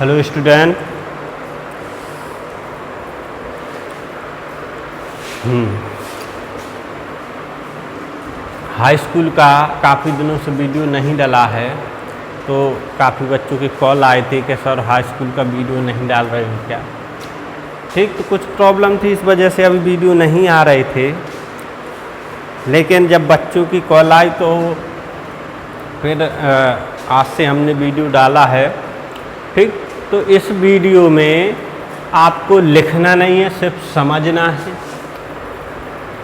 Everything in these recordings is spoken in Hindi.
Hello student. हाई स्कूल का काफ़ी दिनों से वीडियो नहीं डाला है, तो काफ़ी बच्चों के कॉल आए थे कि सर हाई स्कूल का वीडियो नहीं डाल रहे हो क्या। ठीक, तो कुछ प्रॉब्लम थी, इस वजह से अभी वीडियो नहीं आ रहे थे। लेकिन जब बच्चों की कॉल आई तो फिर आज से हमने वीडियो डाला है। ठीक, तो इस वीडियो में आपको लिखना नहीं है, सिर्फ समझना है।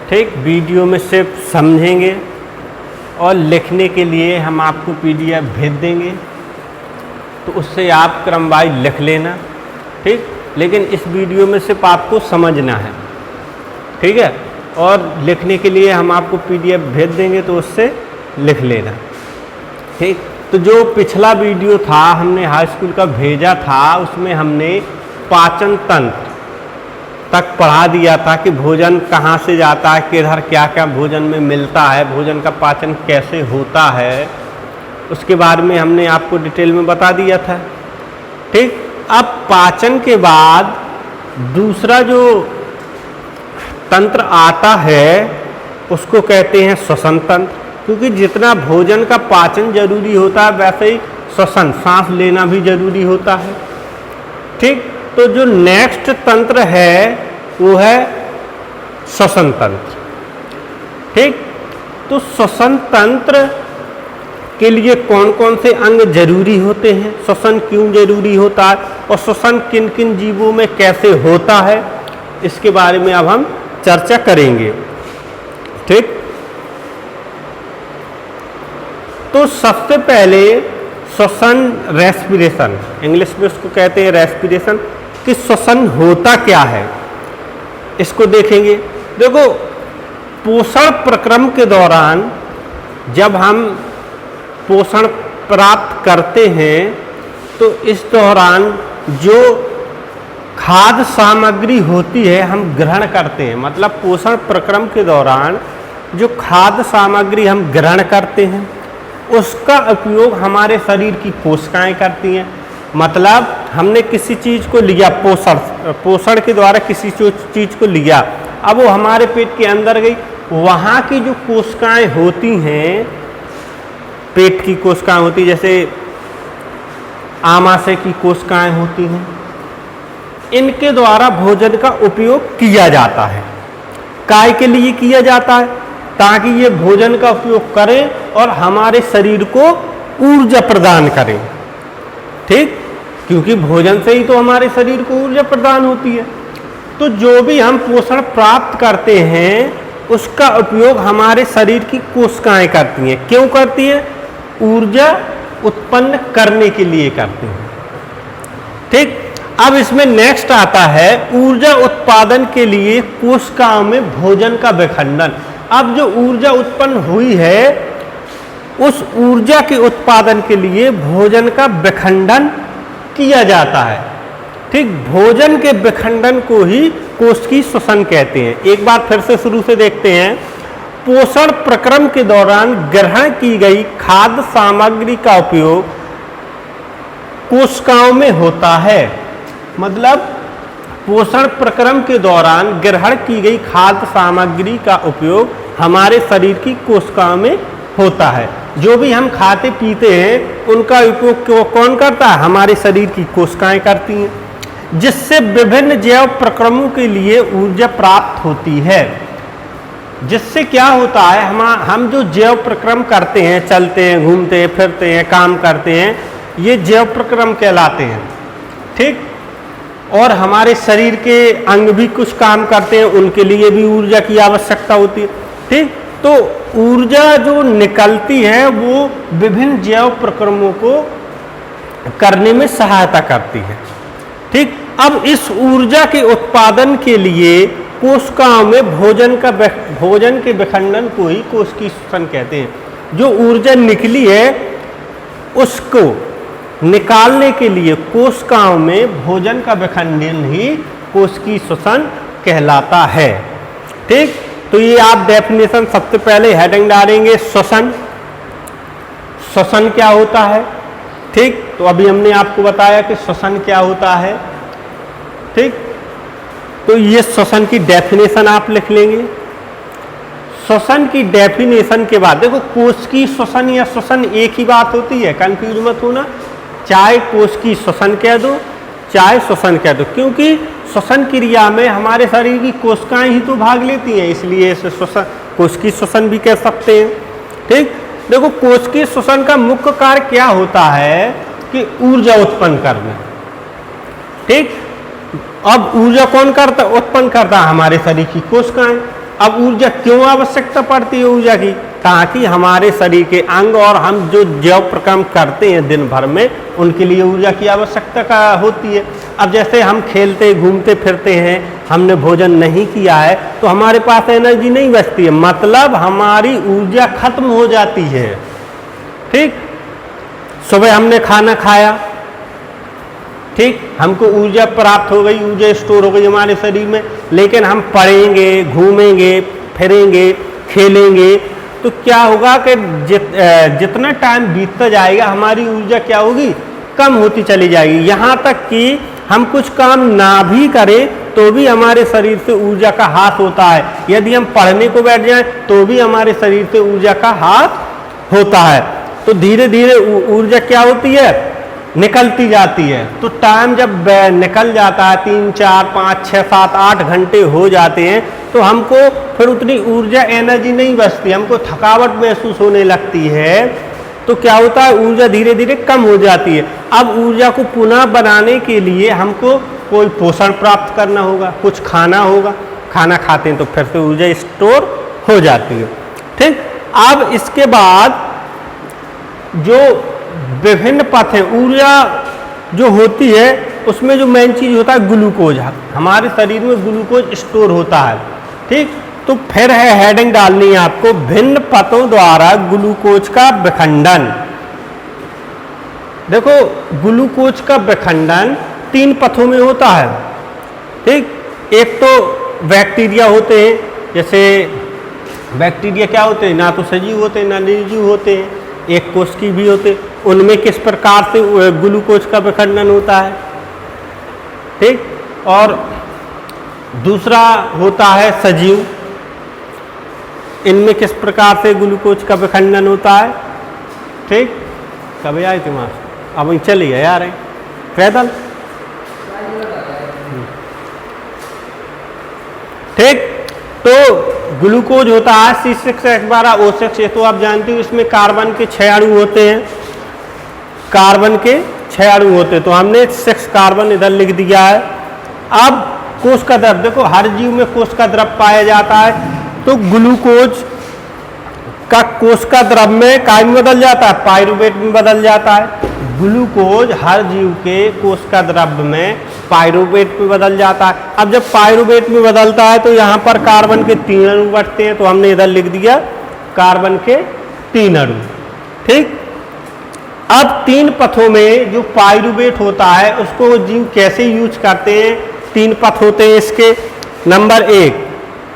ठीक, वीडियो में सिर्फ समझेंगे और लिखने के लिए हम आपको पीडीएफ भेज देंगे, तो उससे आप क्रमवाइज लिख लेना। ठीक, लेकिन इस वीडियो में सिर्फ आपको समझना है। ठीक है, और लिखने के लिए हम आपको पीडीएफ भेज देंगे, तो उससे लिख लेना। ठीक, तो जो पिछला वीडियो था हमने हाई स्कूल का भेजा था, उसमें हमने पाचन तंत्र तक पढ़ा दिया था कि भोजन कहाँ से जाता है, किधर क्या क्या भोजन में मिलता है, भोजन का पाचन कैसे होता है, उसके बारे में हमने आपको डिटेल में बता दिया था। ठीक, अब पाचन के बाद दूसरा जो तंत्र आता है उसको कहते हैं श्वसन तंत्र, क्योंकि जितना भोजन का पाचन जरूरी होता है वैसे ही श्वसन, सांस लेना भी जरूरी होता है। ठीक, तो जो नेक्स्ट तंत्र है वो है श्वसन तंत्र। ठीक, तो श्वसन तंत्र के लिए कौन कौन से अंग जरूरी होते हैं, श्वसन क्यों जरूरी होता है और श्वसन किन किन जीवों में कैसे होता है, इसके बारे में अब हम चर्चा करेंगे। ठीक, तो सबसे पहले श्वसन, रेस्पिरेशन, इंग्लिश में उसको कहते हैं रेस्पिरेशन, कि श्वसन होता क्या है इसको देखेंगे। देखो, पोषण प्रक्रम के दौरान जब हम पोषण प्राप्त करते हैं तो इस दौरान जो खाद्य सामग्री होती है हम ग्रहण करते हैं। मतलब पोषण प्रक्रम के दौरान जो खाद्य सामग्री हम ग्रहण करते हैं उसका उपयोग हमारे शरीर की कोशिकाएं करती हैं। मतलब हमने किसी चीज़ को लिया, पोषण के द्वारा किसी चीज़ को लिया, अब वो हमारे पेट के अंदर गई, वहाँ की जो कोशिकाएं होती हैं, पेट की कोशिकाएं होती, जैसे आमाशय की कोशिकाएं होती हैं, इनके द्वारा भोजन का उपयोग किया जाता है। काय के लिए किया जाता है? ताकि ये भोजन का उपयोग करें और हमारे शरीर को ऊर्जा प्रदान करें। ठीक, क्योंकि भोजन से ही तो हमारे शरीर को ऊर्जा प्रदान होती है। तो जो भी हम पोषण प्राप्त करते हैं उसका उपयोग हमारे शरीर की कोशिकाएं करती हैं। क्यों करती हैं? ऊर्जा उत्पन्न करने के लिए करते हैं। ठीक, अब इसमें नेक्स्ट आता है ऊर्जा उत्पादन के लिए कोशिकाओं में भोजन का विखंडन। अब जो ऊर्जा उत्पन्न हुई है उस ऊर्जा के उत्पादन के लिए भोजन का विखंडन किया जाता है। ठीक, भोजन के विखंडन को ही कोशिकीय श्वसन कहते हैं। एक बार फिर से शुरू से देखते हैं। पोषण प्रक्रम के दौरान ग्रहण की गई खाद्य सामग्री का उपयोग कोशिकाओं में होता है। मतलब पोषण प्रक्रम के दौरान ग्रहण की गई खाद्य सामग्री का उपयोग हमारे शरीर की कोशिकाओं में होता है। जो भी हम खाते पीते हैं उनका उपयोग कौन करता है? हमारे शरीर की कोशिकाएं करती हैं, जिससे विभिन्न जैव प्रक्रमों के लिए ऊर्जा प्राप्त होती है। जिससे क्या होता है, हम जो जैव प्रक्रम करते हैं, चलते हैं, घूमते हैं, फिरते हैं, काम करते हैं, ये जैव प्रक्रम कहलाते हैं। ठीक, और हमारे शरीर के अंग भी कुछ काम करते हैं, उनके लिए भी ऊर्जा की आवश्यकता होती है। ठीक, तो ऊर्जा जो निकलती है वो विभिन्न जैव प्रक्रमों को करने में सहायता करती है। ठीक, अब इस ऊर्जा के उत्पादन के लिए कोशिकाओं में भोजन के विखंडन को ही कोशिकीय श्वसन कहते हैं। जो ऊर्जा निकली है उसको निकालने के लिए कोशिकाओं में भोजन का विखंडन ही कोशिकीय श्वसन कहलाता है। ठीक, तो ये आप डेफिनेशन सबसे पहले हेडिंग डालेंगे, श्वसन। श्वसन क्या होता है? ठीक, तो अभी हमने आपको बताया कि श्वसन क्या होता है। ठीक, तो ये श्वसन की डेफिनेशन आप लिख लेंगे। श्वसन की डेफिनेशन के बाद देखो, कोशिकीय श्वसन या श्वसन एक ही बात होती है, कंफ्यूज मत होना। चाहे कोशिकीय श्वसन कह दो चाहे श्वसन कह दो, क्योंकि श्वसन क्रिया में हमारे शरीर की कोशिकाएं ही तो भाग लेती हैं, इसलिए इसे श्वसन कोशिकीय श्वसन भी कह सकते हैं। ठीक, देखो कोशिकीय श्वसन का मुख्य कार्य क्या होता है कि ऊर्जा उत्पन्न करना। ठीक, अब ऊर्जा कौन करता उत्पन्न करता है? हमारे शरीर की कोशिकाएं। अब ऊर्जा क्यों आवश्यकता पड़ती है ऊर्जा की? ताकि हमारे शरीर के अंग और हम जो जैव प्रक्रम करते हैं दिन भर में, उनके लिए ऊर्जा की आवश्यकता का होती है। अब जैसे हम खेलते घूमते फिरते हैं, हमने भोजन नहीं किया है तो हमारे पास एनर्जी नहीं बचती है, मतलब हमारी ऊर्जा खत्म हो जाती है। ठीक, सुबह हमने खाना खाया, ठीक, हमको ऊर्जा प्राप्त हो गई, ऊर्जा स्टोर हो गई हमारे शरीर में, लेकिन हम पढ़ेंगे, घूमेंगे, फिरेंगे, खेलेंगे तो क्या होगा कि जितना टाइम बीतता जाएगा हमारी ऊर्जा क्या होगी? कम होती चली जाएगी। यहाँ तक कि हम कुछ काम ना भी करें तो भी हमारे शरीर से ऊर्जा का हास होता है। यदि हम पढ़ने को बैठ जाएं तो भी हमारे शरीर से ऊर्जा का हास होता है। तो धीरे धीरे ऊर्जा क्या होती है? निकलती जाती है। तो टाइम जब निकल जाता है, 3, 4, 5, 6, 7, 8 घंटे हो जाते हैं, तो हमको फिर उतनी ऊर्जा एनर्जी नहीं बचती, हमको थकावट महसूस होने लगती है। तो क्या होता है? ऊर्जा धीरे धीरे कम हो जाती है। अब ऊर्जा को पुनः बनाने के लिए हमको कोई पोषण प्राप्त करना होगा, कुछ खाना होगा, खाना खाते हैं तो फिर से ऊर्जा स्टोर हो जाती है। ठीक, अब इसके बाद जो विभिन्न पथ है, ऊर्जा जो होती है उसमें जो मेन चीज होता है ग्लूकोज। हमारे शरीर में ग्लूकोज स्टोर होता है। ठीक, तो फिर है हेडिंग डालनी है आपको, भिन्न पथों द्वारा ग्लूकोज का विखंडन। देखो ग्लूकोज का विखंडन 3 पथों में होता है। ठीक, एक तो बैक्टीरिया होते हैं, जैसे बैक्टीरिया क्या होते हैं? ना तो सजीव होते हैं ना निर्जीव होते हैं, एक कोशिकीय भी होते। उनमें किस प्रकार से ग्लूकोज का विखंडन होता है? ठीक, और दूसरा होता है सजीव, इनमें किस प्रकार से ग्लूकोज का विखंडन होता है? ठीक, कभी आए तुम अब वहीं चलिए यार पैदल। ठीक, तो ग्लूकोज होता है C6H12O6। ये तो आप जानते हो, इसमें कार्बन के 6 अणु होते हैं, कार्बन के 6 अणु होते हैं, तो हमने 6 कार्बन इधर लिख दिया है। अब कोश का द्रव, देखो हर जीव में कोश का द्रव पाया जाता है, तो ग्लूकोज का कोश का द्रव में काय में बदल जाता है? पाइरुवेट में बदल जाता है। ग्लूकोज हर जीव के कोश का द्रव में पाइरुवेट में बदल जाता है। अब जब पाइरुवेट में बदलता है तो यहाँ पर कार्बन के 3 अणु बढ़ते हैं, तो हमने इधर लिख दिया कार्बन के 3 अणु। ठीक, अब 3 पथों में जो पाइरुवेट होता है उसको जीव कैसे यूज करते हैं? 3 पथ होते हैं इसके। नंबर 1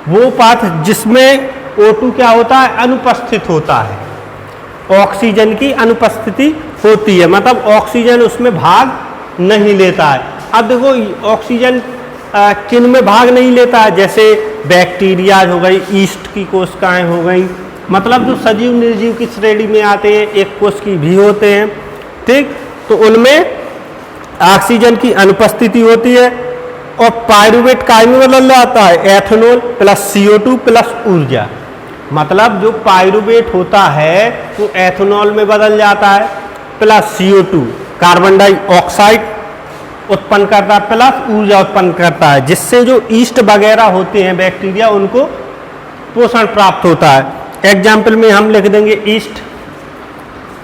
वो पथ जिसमें O2 क्या होता है? अनुपस्थित होता है, ऑक्सीजन की अनुपस्थिति होती है, मतलब ऑक्सीजन उसमें भाग नहीं लेता है। अब देखो ऑक्सीजन किन में भाग नहीं लेता है? जैसे बैक्टीरिया हो गई, ईस्ट की कोशिकाएं हो गई, मतलब जो सजीव निर्जीव की श्रेणी में आते हैं, एक कोशिकीय भी होते हैं। ठीक, तो उनमें ऑक्सीजन की अनुपस्थिति होती है और पाइरुवेट काय में बदल जाता है? एथेनॉल प्लस CO2 प्लस ऊर्जा। मतलब जो पाइरुवेट होता है वो एथेनॉल में बदल जाता है, प्लस CO2 कार्बन डाइऑक्साइड उत्पन्न करता है, प्लस ऊर्जा उत्पन्न करता है, जिससे जो ईस्ट वगैरह होते हैं बैक्टीरिया, उनको पोषण प्राप्त होता है। एग्जाम्पल में हम लिख देंगे ईस्ट।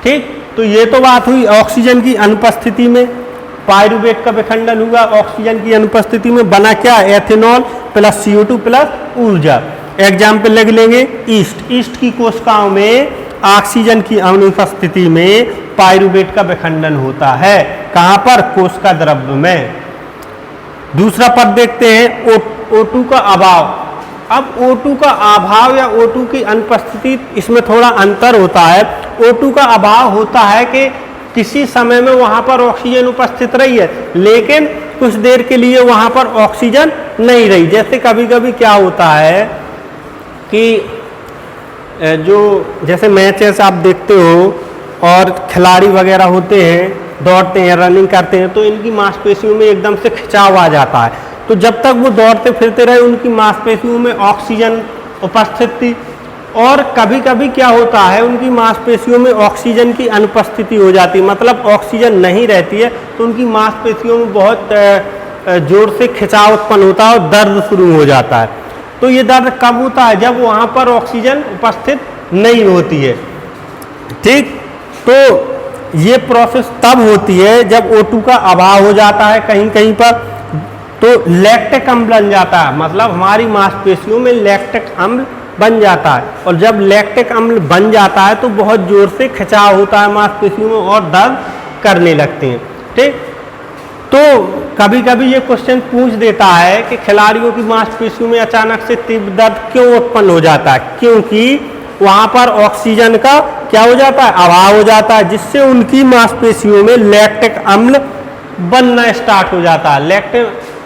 ठीक, तो ये तो बात हुई ऑक्सीजन की अनुपस्थिति में पाइरुवेट का विखंडन हुआ, ऑक्सीजन की अनुपस्थिति में बना क्या? एथेनॉल प्लस CO2 प्लस ऊर्जा। एग्जाम्पल लिख लेंगे ईस्ट। ईस्ट की कोशिकाओं में ऑक्सीजन की अनुपस्थिति में पाइरुवेट का विखंडन होता है। कहाँ पर? कोश का द्रव्य में। दूसरा पद देखते हैं O2 का अभाव। अब O2 का अभाव या O2 की अनुपस्थिति, इसमें थोड़ा अंतर होता है। O2 का अभाव होता है कि किसी समय में वहाँ पर ऑक्सीजन उपस्थित रही है, लेकिन कुछ देर के लिए वहाँ पर ऑक्सीजन नहीं रही। जैसे कभी कभी क्या होता है कि जो जैसे मैचेस आप देखते हो और खिलाड़ी वगैरह होते हैं, दौड़ते हैं, रनिंग करते हैं, तो इनकी मांसपेशियों में एकदम से खिंचाव आ जाता है। तो जब तक वो दौड़ते फिरते रहे उनकी मांसपेशियों में ऑक्सीजन उपस्थित थी, और कभी कभी क्या होता है उनकी मांसपेशियों में ऑक्सीजन की अनुपस्थिति हो जाती है, मतलब ऑक्सीजन नहीं रहती है, तो उनकी मांसपेशियों में बहुत जोर से खिंचाव उत्पन्न होता है और दर्द शुरू हो जाता है। तो ये दर्द कब होता है? जब वहाँ पर ऑक्सीजन उपस्थित नहीं होती है। ठीक, तो ये प्रोसेस तब होती है जब O2 का अभाव हो जाता है कहीं कहीं पर, तो लैक्टिक अम्ल बन जाता है, मतलब हमारी मांसपेशियों में लैक्टिक अम्ल बन जाता है, और जब लैक्टिक अम्ल बन जाता है तो बहुत जोर से खिंचाव होता है मांसपेशियों में और दर्द करने लगते हैं। ठीक, तो कभी कभी ये क्वेश्चन पूछ देता है कि खिलाड़ियों की मांसपेशियों में अचानक से तीव्र दर्द क्यों उत्पन्न हो जाता है? क्योंकि वहाँ पर ऑक्सीजन का क्या हो जाता है? अभाव हो जाता है, जिससे उनकी मांसपेशियों में लैक्टिक अम्ल बनना स्टार्ट हो जाता है।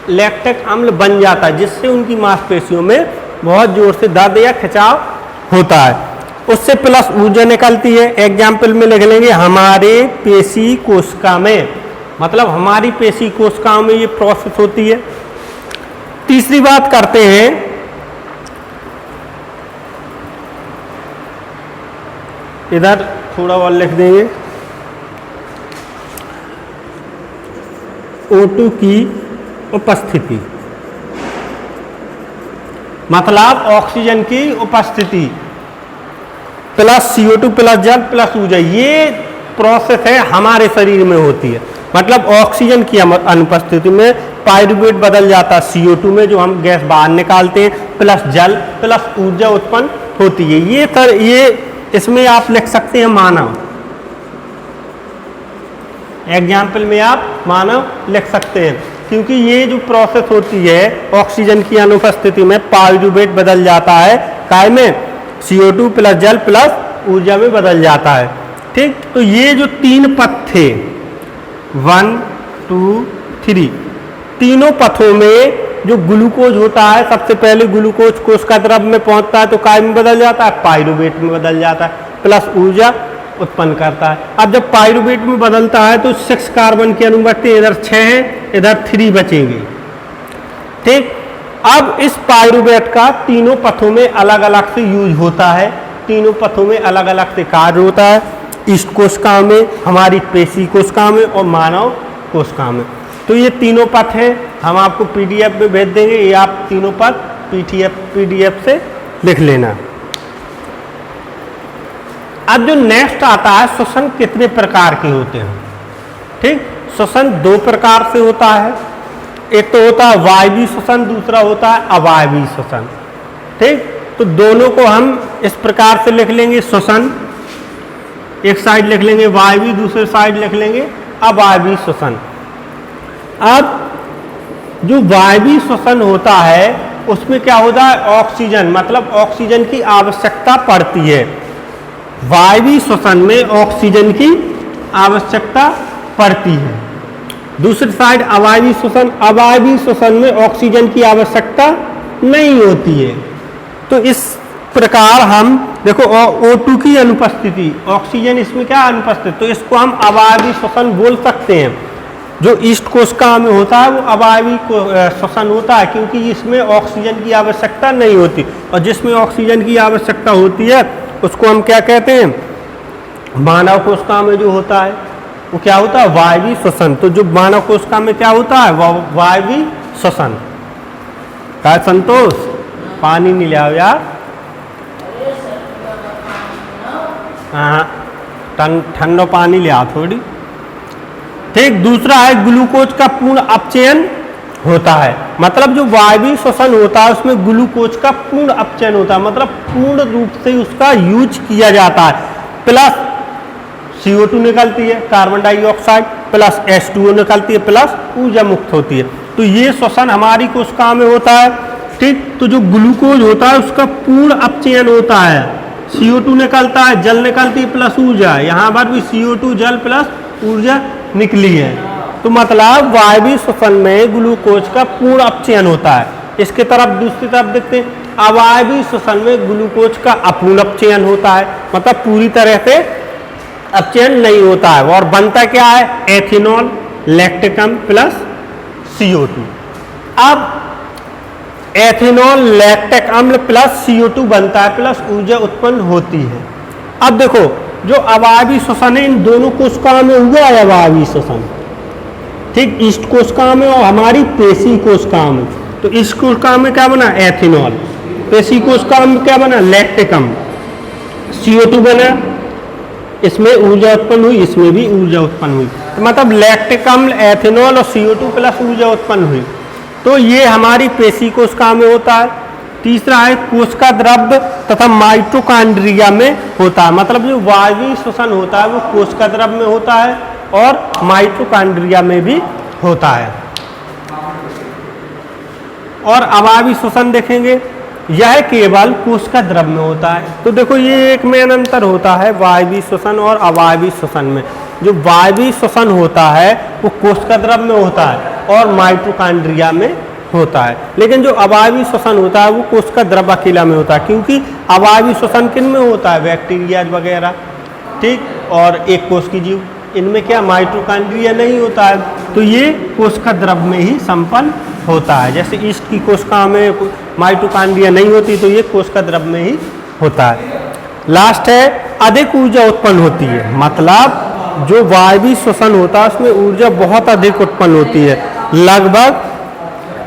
लैक्टिक अम्ल बन जाता है, जिससे उनकी मांसपेशियों में बहुत जोर से दर्द या खिंचाव होता है। उससे प्लस ऊर्जा निकलती है। एग्जाम्पल में लिख लेंगे हमारे पेशी कोशिका में, मतलब हमारी पेशी कोशिकाओं में ये प्रोसेस होती है। तीसरी बात करते हैं, इधर थोड़ा और लिख देंगे, O2 की उपस्थिति, मतलब ऑक्सीजन की उपस्थिति प्लस CO2 प्लस जल प्लस ऊर्जा, ये प्रोसेस है हमारे शरीर में होती है। मतलब ऑक्सीजन की अनुपस्थिति में पायरुवेट बदल जाता है CO2 में, जो हम गैस बाहर निकालते हैं, प्लस जल प्लस ऊर्जा उत्पन्न होती है। ये इसमें आप लिख सकते हैं मानव, एग्जाम्पल में आप मानव लिख सकते हैं, क्योंकि ये जो प्रोसेस होती है ऑक्सीजन की अनुपस्थिति में पायरुवेट बदल जाता है काय में? CO2 प्लस जल प्लस ऊर्जा में बदल जाता है। ठीक, तो ये जो तीन पथ थे 1 2 3, तीनों पथों में जो ग्लूकोज होता है, सबसे पहले ग्लूकोज कोशिका द्रव में पहुंचता है तो काय में बदल जाता है? पायरुवेट में बदल जाता है, प्लस ऊर्जा उत्पन्न करता है। अब जब पायरुवेट में बदलता है तो 6 कार्बन के अणु बचते हैं, इधर 6 हैं, इधर 3 बचेंगे। ठीक, अब इस पायरुवेट का तीनों पथों में अलग अलग से यूज होता है, तीनों पथों में अलग अलग से कार्य होता है, ईस्ट कोशिका में, हमारी पेशी कोशिका में और मानव कोशिका में। तो ये तीनों पथ हैं, हम आपको PDF में भेज देंगे, ये आप तीनों पथ PDF से लिख लेना। अब जो नेक्स्ट आता है, श्वसन कितने प्रकार के होते हैं? ठीक, श्वसन 2 प्रकार से होता है, एक तो होता है वायवीय श्वसन, दूसरा होता है अवायवीय श्वसन। ठीक, तो दोनों को हम इस प्रकार से लिख लेंगे, श्वसन एक साइड लिख लेंगे वायवीय, दूसरे साइड लिख लेंगे अवायवीय श्वसन। अब जो वायवीय श्वसन होता है उसमें क्या होता है? ऑक्सीजन, मतलब ऑक्सीजन की आवश्यकता पड़ती है। वायवीय श्वसन में ऑक्सीजन की आवश्यकता पड़ती है। दूसरी साइड अवायवीय श्वसन, अवायवीय श्वसन में ऑक्सीजन की आवश्यकता नहीं होती है। तो इस प्रकार हम देखो O2 की अनुपस्थिति, ऑक्सीजन इसमें क्या अनुपस्थित, तो इसको हम अवायवीय श्वसन बोल सकते हैं। जो ईस्ट कोशिका में होता है वो अवायवीय श्वसन होता है, क्योंकि इसमें ऑक्सीजन की आवश्यकता नहीं होती, और जिसमें ऑक्सीजन की आवश्यकता होती है उसको हम क्या कहते हैं? मानव कोशिका में जो होता है वो क्या होता है? वायवीय श्वसन। तो जो मानव कोशिका में क्या होता है? वायवीय श्वसन। क्या संतोष, पानी नहीं ले आओ यार, हाँ ठंडा पानी ले आओ थोड़ी। ठीक, दूसरा है ग्लूकोज का पूर्ण अपचयन होता है, मतलब जो वायवीय श्वसन होता है उसमें ग्लूकोज का पूर्ण अपचयन होता है, मतलब पूर्ण रूप से उसका यूज किया जाता है। प्लस CO2 निकलती है, कार्बन डाइऑक्साइड, प्लस H2O निकलती है, प्लस ऊर्जा मुक्त होती है। तो ये श्वसन हमारी कोशिका में होता है। ठीक, तो जो ग्लूकोज होता है उसका पूर्ण अपचयन होता है, CO2 निकलता है, जल निकलती है प्लस ऊर्जा, यहाँ पर भी CO2 जल प्लस ऊर्जा निकली है। तो मतलब वायवीय श्वसन में ग्लूकोज का पूर्ण अपचयन होता है। इसके तरफ दूसरी तरफ देखते हैं, अवायवीय श्वसन में ग्लूकोज का अपूर्ण अपचयन होता है, मतलब पूरी तरह से अपचयन नहीं होता है। और बनता क्या है, एथेनॉल, लैक्टिक अम्ल प्लस CO2। अब एथेनॉल, लैक्टिक अम्ल प्लस CO2 बनता है, प्लस ऊर्जा उत्पन्न होती है। अब देखो, जो अवायवीय श्वसन है, इन दोनों कोशिकाओं में हुआ है अवायवीय श्वसन, ठीक, ईस्ट कोशिका में और हमारी पेशी कोशिका में। तो इस कोशिका में क्या बना, एथेनॉल, पेशी कोशिका में क्या बना, लैक्टिक अम्ल, CO2 बना, इसमें ऊर्जा उत्पन्न हुई, इसमें भी ऊर्जा उत्पन्न हुई। तो मतलब लैक्टिक अम्ल, एथेनॉल और CO2 प्लस ऊर्जा उत्पन्न हुई। तो ये हमारी पेशी कोशिका में होता है। तीसरा है कोशिका द्रव्य तथा माइटोकॉन्ड्रिया में होता है, मतलब जो वायवीय श्वसन होता है वो कोशिका द्रव्य में होता है और माइटोकॉन्ड्रिया में भी होता है। और अवायवीय श्वसन देखेंगे, यह केवल कोशिका द्रव्य में होता है। तो देखो ये एक मेन अंतर होता है वायवीय श्वसन और अवायवीय श्वसन में। जो वायवीय श्वसन होता है वो कोशिका द्रव्य में होता है और माइटोकॉन्ड्रिया में होता है, लेकिन जो अवायवीय श्वसन होता है वो कोशिका द्रव्य अकेला में होता है, क्योंकि अवायवीय श्वसन किन में होता है, बैक्टीरिया वगैरह, ठीक, और एक कोश की जीव, इनमें क्या माइटोकॉन्ड्रिया नहीं होता है। तो ये कोशिका द्रव्य में ही संपन्न होता है। जैसे ईस्ट की कोशिका में माइटोकॉन्ड्रिया नहीं होती, तो ये कोशिका द्रव्य में ही होता है। लास्ट है अधिक ऊर्जा उत्पन्न होती है, मतलब जो वायवीय श्वसन होता है उसमें ऊर्जा बहुत अधिक उत्पन्न होती है, लगभग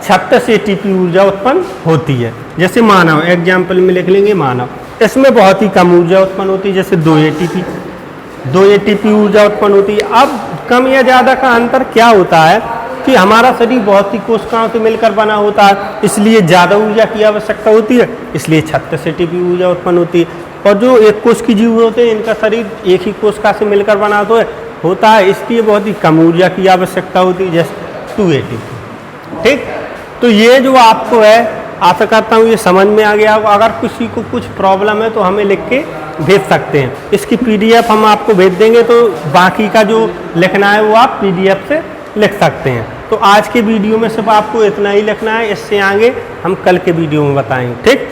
36 ATP ऊर्जा उत्पन्न होती है। जैसे मानव, एग्जाम्पल में लिख लेंगे मानव, इसमें बहुत ही कम ऊर्जा उत्पन्न होती है, जैसे 2 ATP ऊर्जा उत्पन्न होती है। अब कम या ज़्यादा का अंतर क्या होता है कि हमारा शरीर बहुत ही कोशिकाओं से मिलकर बना होता है, इसलिए ज़्यादा ऊर्जा की आवश्यकता होती है, इसलिए 36 ATP ऊर्जा उत्पन्न होती है। और जो एक कोश की जीव होते हैं, इनका शरीर एक ही कोशिका से मिलकर बना होता है, इसलिए बहुत ही कम ऊर्जा की आवश्यकता होती है, जैसे 2 ATP। ठीक, तो ये जो आपको है, आशा करता हूँ ये समझ में आ गया। अगर किसी को कुछ प्रॉब्लम है तो हमें लिख के भेज सकते हैं, इसकी PDF हम आपको भेज देंगे, तो बाकी का जो लिखना है वो आप PDF से लिख सकते हैं। तो आज के वीडियो में सिर्फ आपको इतना ही लिखना है, इससे आगे हम कल के वीडियो में बताएंगे। ठीक।